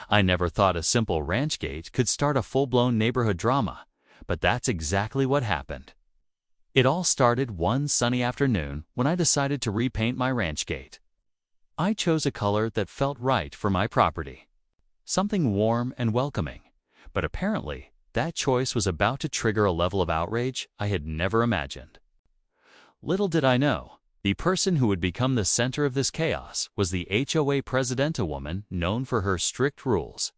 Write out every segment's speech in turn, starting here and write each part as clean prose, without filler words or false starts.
I never thought a simple ranch gate could start a full-blown neighborhood drama, but that's exactly what happened. It all started one sunny afternoon when I decided to repaint my ranch gate. I chose a color that felt right for my property, something warm and welcoming, but apparently that choice was about to trigger a level of outrage I had never imagined. Little did I know, the person who would become the center of this chaos was the HOA president, a woman known for her strict rules,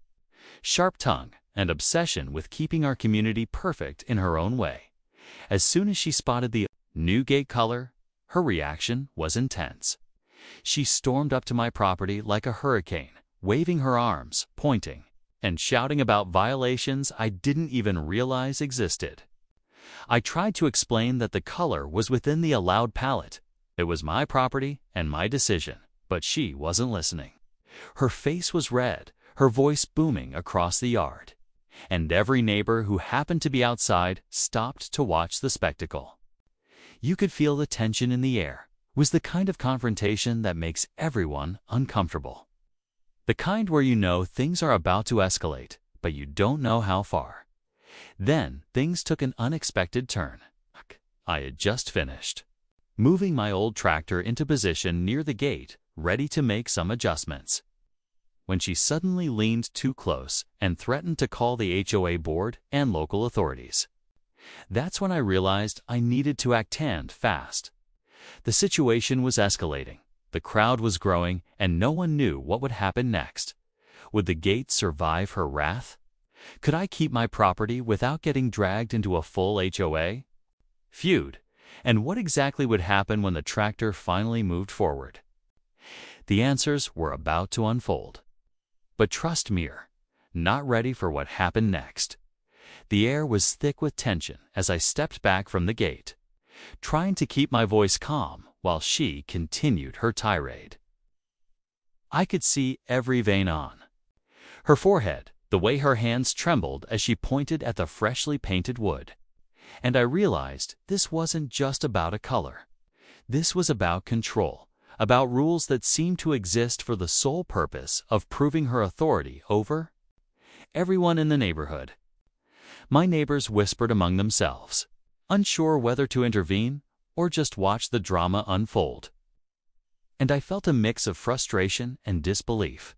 sharp tongue, and obsession with keeping our community perfect in her own way. As soon as she spotted the new gate color, her reaction was intense. She stormed up to my property like a hurricane, waving her arms, pointing, and shouting about violations I didn't even realize existed. I tried to explain that the color was within the allowed palette. It was my property and my decision, but she wasn't listening. Her face was red, her voice booming across the yard, and every neighbor who happened to be outside stopped to watch the spectacle. You could feel the tension in the air. It was the kind of confrontation that makes everyone uncomfortable. The kind where you know things are about to escalate, but you don't know how far. Then things took an unexpected turn. I had just finished moving my old tractor into position near the gate, ready to make some adjustments, when she suddenly leaned too close and threatened to call the HOA board and local authorities. That's when I realized I needed to act fast. The situation was escalating, the crowd was growing, and no one knew what would happen next. Would the gate survive her wrath? Could I keep my property without getting dragged into a full HOA feud? And what exactly would happen when the tractor finally moved forward? The answers were about to unfold. But trust me, not ready for what happened next. The air was thick with tension as I stepped back from the gate, trying to keep my voice calm while she continued her tirade. I could see every vein on her forehead, the way her hands trembled as she pointed at the freshly painted wood. And I realized this wasn't just about a color. This was about control, about rules that seemed to exist for the sole purpose of proving her authority over everyone in the neighborhood. My neighbors whispered among themselves, unsure whether to intervene or just watch the drama unfold. And I felt a mix of frustration and disbelief.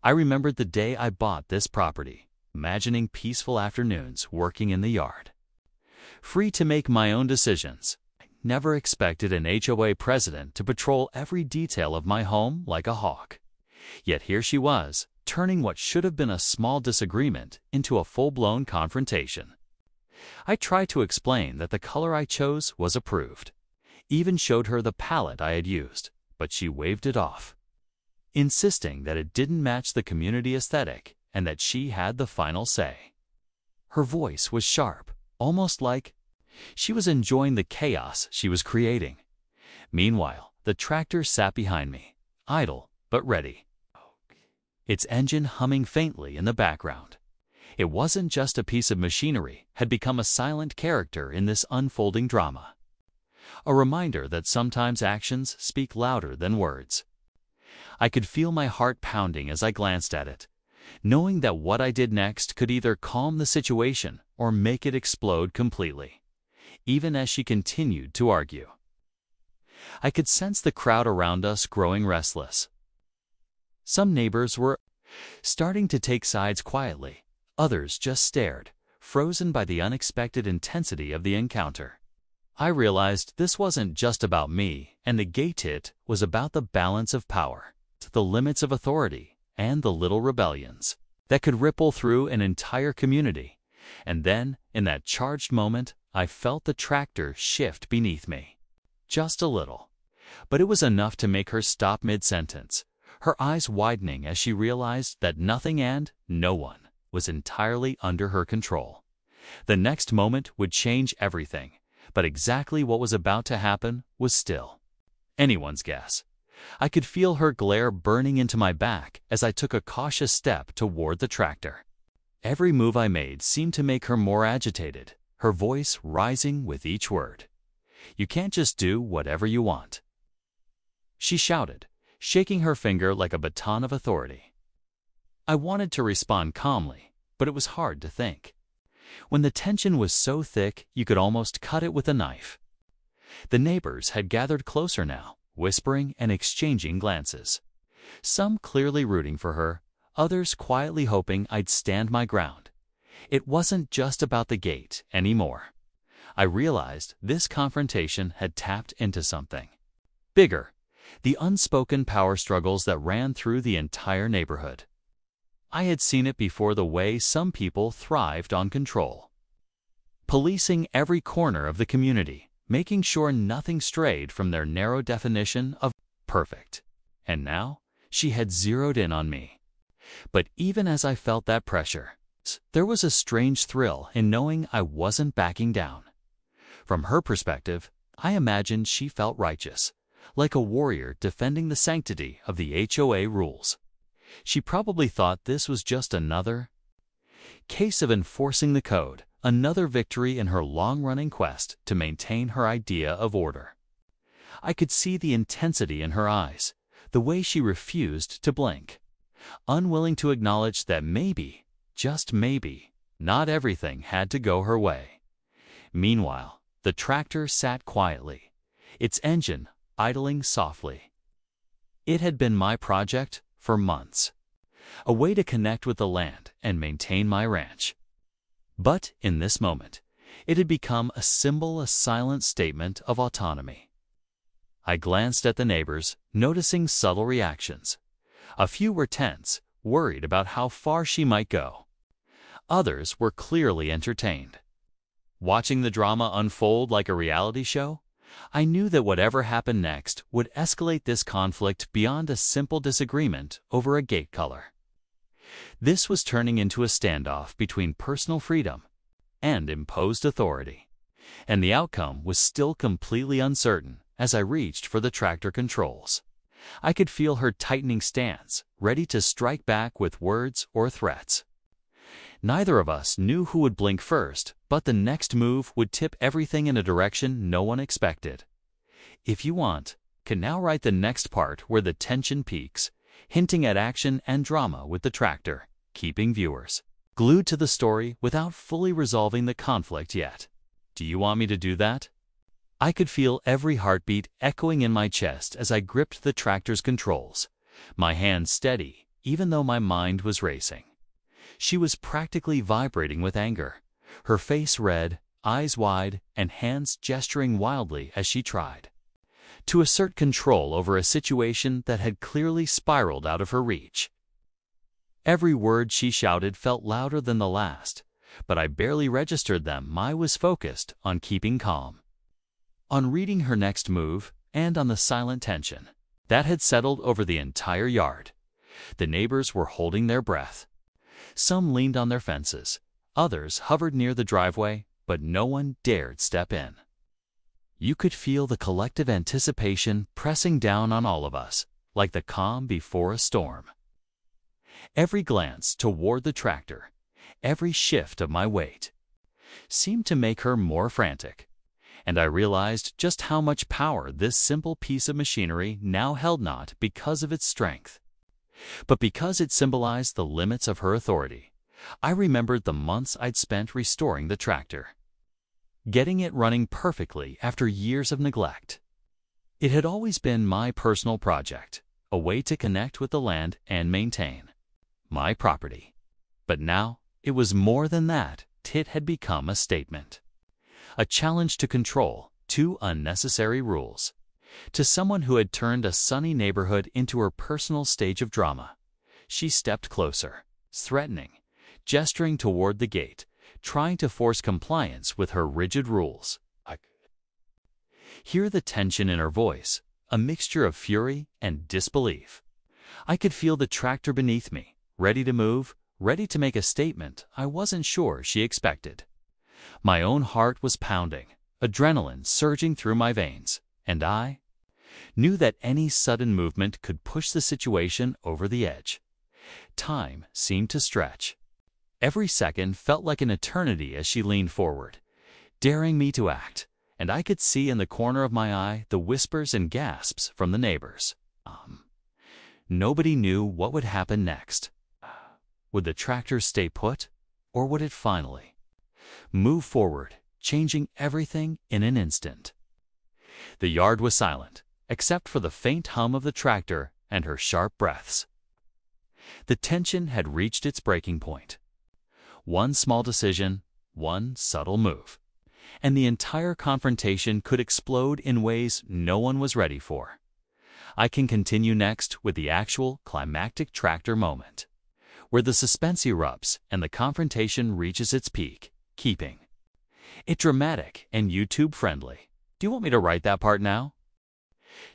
I remembered the day I bought this property, imagining peaceful afternoons working in the yard, free to make my own decisions. I never expected an HOA president to patrol every detail of my home like a hawk. Yet here she was, turning what should have been a small disagreement into a full-blown confrontation. I tried to explain that the color I chose was approved, even showed her the palette I had used, but she waved it off, insisting that it didn't match the community aesthetic and that she had the final say. Her voice was sharp, almost like she was enjoying the chaos she was creating. Meanwhile, the tractor sat behind me, idle but ready, its engine humming faintly in the background. It wasn't just a piece of machinery, had become a silent character in this unfolding drama. A reminder that sometimes actions speak louder than words. I could feel my heart pounding as I glanced at it, knowing that what I did next could either calm the situation or make it explode completely. Even as she continued to argue, I could sense the crowd around us growing restless. Some neighbors were starting to take sides quietly. Others just stared, frozen by the unexpected intensity of the encounter. I realized this wasn't just about me and the gate, it was about the balance of power, the limits of authority, and the little rebellions that could ripple through an entire community. And then, in that charged moment, I felt the tractor shift beneath me. Just a little. But it was enough to make her stop mid-sentence, her eyes widening as she realized that nothing and no one was entirely under her control. The next moment would change everything, but exactly what was about to happen was still anyone's guess. I could feel her glare burning into my back as I took a cautious step toward the tractor. Every move I made seemed to make her more agitated, her voice rising with each word. "You can't just do whatever you want," she shouted, shaking her finger like a baton of authority. I wanted to respond calmly, but it was hard to think. When the tension was so thick, you could almost cut it with a knife. The neighbors had gathered closer now, whispering and exchanging glances. Some clearly rooting for her, others quietly hoping I'd stand my ground. It wasn't just about the gate anymore. I realized this confrontation had tapped into something bigger, the unspoken power struggles that ran through the entire neighborhood. I had seen it before, the way some people thrived on control, policing every corner of the community, making sure nothing strayed from their narrow definition of perfect. And now, she had zeroed in on me. But even as I felt that pressure, there was a strange thrill in knowing I wasn't backing down. From her perspective, I imagined she felt righteous, like a warrior defending the sanctity of the HOA rules. She probably thought this was just another case of enforcing the code, another victory in her long-running quest to maintain her idea of order. I could see the intensity in her eyes, the way she refused to blink, unwilling to acknowledge that maybe, just maybe, not everything had to go her way. Meanwhile, the tractor sat quietly, its engine idling softly. It had been my project for months, a way to connect with the land and maintain my ranch. But in this moment, it had become a symbol, a silent statement of autonomy. I glanced at the neighbors, noticing subtle reactions. A few were tense, worried about how far she might go. Others were clearly entertained. Watching the drama unfold like a reality show, I knew that whatever happened next would escalate this conflict beyond a simple disagreement over a gate color. This was turning into a standoff between personal freedom and imposed authority, and the outcome was still completely uncertain. As I reached for the tractor controls, I could feel her tightening stance, ready to strike back with words or threats. Neither of us knew who would blink first, but the next move would tip everything in a direction no one expected. If you want, can now write the next part where the tension peaks, hinting at action and drama with the tractor, keeping viewers glued to the story without fully resolving the conflict yet. Do you want me to do that? I could feel every heartbeat echoing in my chest as I gripped the tractor's controls, my hands steady, even though my mind was racing. She was practically vibrating with anger, her face red, eyes wide, and hands gesturing wildly as she tried to assert control over a situation that had clearly spiraled out of her reach. Every word she shouted felt louder than the last, but I barely registered them. I was focused on keeping calm, on reading her next move, and on the silent tension that had settled over the entire yard. The neighbors were holding their breath. Some leaned on their fences, others hovered near the driveway, but no one dared step in. You could feel the collective anticipation pressing down on all of us, like the calm before a storm. Every glance toward the tractor, every shift of my weight, seemed to make her more frantic. And I realized just how much power this simple piece of machinery now held, not because of its strength, but because it symbolized the limits of her authority. I remembered the months I'd spent restoring the tractor, getting it running perfectly after years of neglect. It had always been my personal project, a way to connect with the land and maintain my property. But now, it was more than that. It had become a statement, a challenge to control, to unnecessary rules. To someone who had turned a sunny neighborhood into her personal stage of drama. She stepped closer, threatening, gesturing toward the gate, trying to force compliance with her rigid rules. I could hear the tension in her voice, a mixture of fury and disbelief. I could feel the tractor beneath me, ready to move, ready to make a statement I wasn't sure she expected. My own heart was pounding, adrenaline surging through my veins, and I knew that any sudden movement could push the situation over the edge. Time seemed to stretch. Every second felt like an eternity as she leaned forward, daring me to act, and I could see in the corner of my eye the whispers and gasps from the neighbors. Nobody knew what would happen next. Would the tractor stay put, or would it finally move forward, changing everything in an instant? The yard was silent, except for the faint hum of the tractor and her sharp breaths. The tension had reached its breaking point. One small decision, one subtle move, and the entire confrontation could explode in ways no one was ready for. I can continue next with the actual climactic tractor moment, where the suspense erupts and the confrontation reaches its peak, keeping it dramatic and YouTube-friendly. Do you want me to write that part now?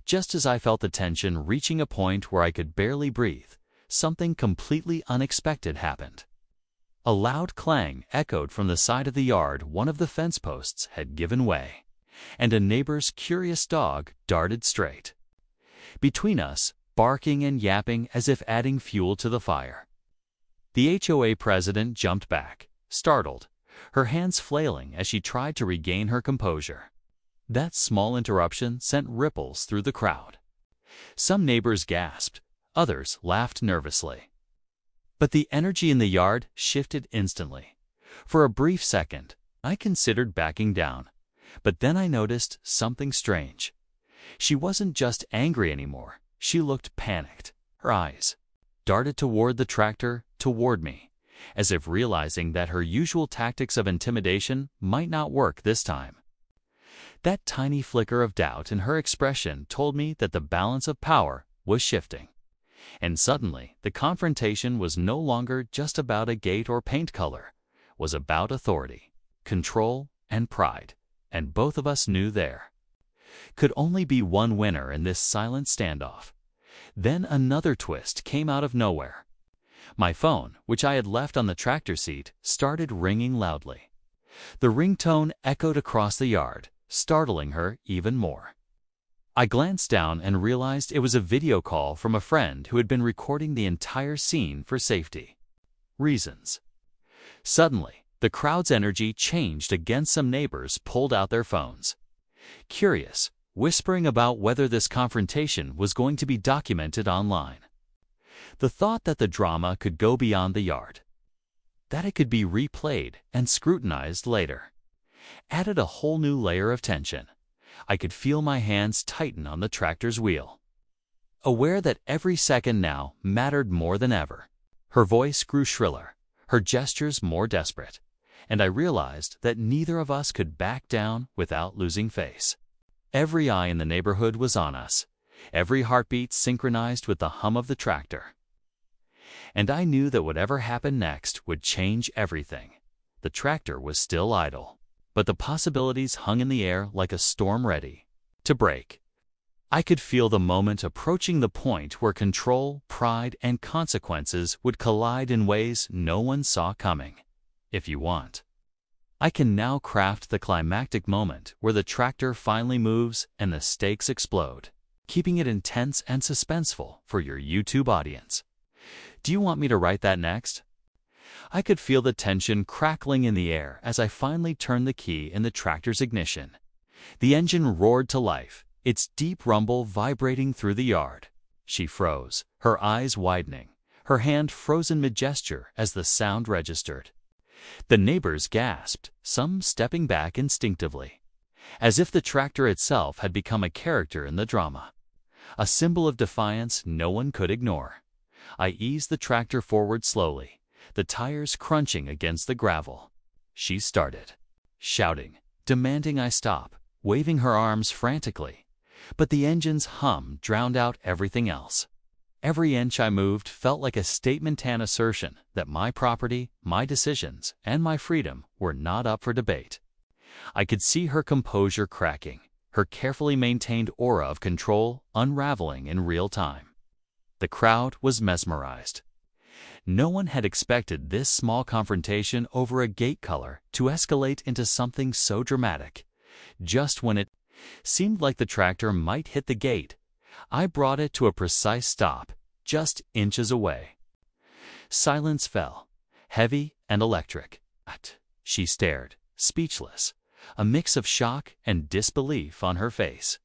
Just as I felt the tension reaching a point where I could barely breathe, something completely unexpected happened. A loud clang echoed from the side of the yard. One of the fence posts had given way, and a neighbor's curious dog darted straight between us, barking and yapping as if adding fuel to the fire. The HOA president jumped back, startled, her hands flailing as she tried to regain her composure. That small interruption sent ripples through the crowd. Some neighbors gasped, others laughed nervously. But the energy in the yard shifted instantly. For a brief second, I considered backing down, but then I noticed something strange. She wasn't just angry anymore, she looked panicked. Her eyes darted toward the tractor, toward me, as if realizing that her usual tactics of intimidation might not work this time. That tiny flicker of doubt in her expression told me that the balance of power was shifting. And suddenly, the confrontation was no longer just about a gate or paint color, was about authority, control, and pride, and both of us knew there could only be one winner in this silent standoff. Then another twist came out of nowhere. My phone, which I had left on the tractor seat, started ringing loudly. The ringtone echoed across the yard, startling her even more. I glanced down and realized it was a video call from a friend who had been recording the entire scene for safety reasons. Suddenly, the crowd's energy changed again. Some neighbors pulled out their phones, curious, whispering about whether this confrontation was going to be documented online. The thought that the drama could go beyond the yard, that it could be replayed and scrutinized later, added a whole new layer of tension. I could feel my hands tighten on the tractor's wheel, aware that every second now mattered more than ever. Her voice grew shriller, her gestures more desperate, and I realized that neither of us could back down without losing face. Every eye in the neighborhood was on us, every heartbeat synchronized with the hum of the tractor. And I knew that whatever happened next would change everything. The tractor was still idle, but the possibilities hung in the air like a storm ready to break. I could feel the moment approaching, the point where control, pride, and consequences would collide in ways no one saw coming. If you want, I can now craft the climactic moment where the tractor finally moves and the stakes explode, keeping it intense and suspenseful for your YouTube audience. Do you want me to write that next? I could feel the tension crackling in the air as I finally turned the key in the tractor's ignition. The engine roared to life, its deep rumble vibrating through the yard. She froze, her eyes widening, her hand frozen mid-gesture as the sound registered. The neighbors gasped, some stepping back instinctively, as if the tractor itself had become a character in the drama, a symbol of defiance no one could ignore. I eased the tractor forward slowly, the tires crunching against the gravel. She started, shouting, demanding I stop, waving her arms frantically, but the engine's hum drowned out everything else. Every inch I moved felt like a statement, an assertion that my property, my decisions, and my freedom were not up for debate. I could see her composure cracking, her carefully maintained aura of control unraveling in real time. The crowd was mesmerized. No one had expected this small confrontation over a gate color to escalate into something so dramatic. Just when it seemed like the tractor might hit the gate, I brought it to a precise stop, just inches away. Silence fell, heavy and electric. She stared, speechless, a mix of shock and disbelief on her face.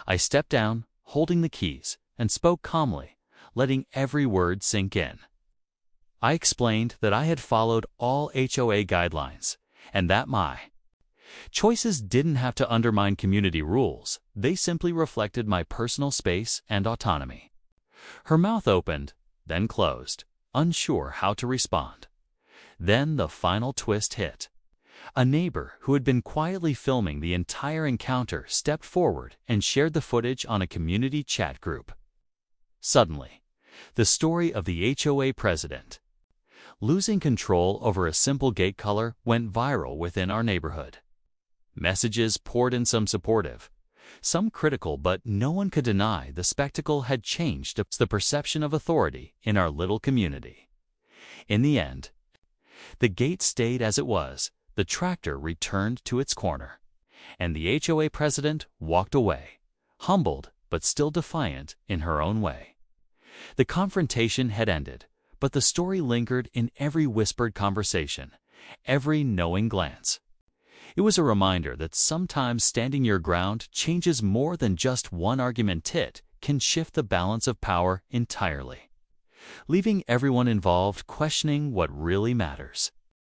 I stepped down, holding the keys, and spoke calmly, letting every word sink in. I explained that I had followed all HOA guidelines, and that my choices didn't have to undermine community rules. They simply reflected my personal space and autonomy. Her mouth opened, then closed, unsure how to respond. Then the final twist hit. A neighbor who had been quietly filming the entire encounter stepped forward and shared the footage on a community chat group. Suddenly, the story of the HOA president losing control over a simple gate color went viral within our neighborhood. Messages poured in, some supportive, some critical, but no one could deny the spectacle had changed the perception of authority in our little community. In the end, the gate stayed as it was, the tractor returned to its corner, and the HOA president walked away, humbled but still defiant in her own way. The confrontation had ended, but the story lingered in every whispered conversation, every knowing glance. It was a reminder that sometimes standing your ground changes more than just one argument. It can shift the balance of power entirely, leaving everyone involved questioning what really matters.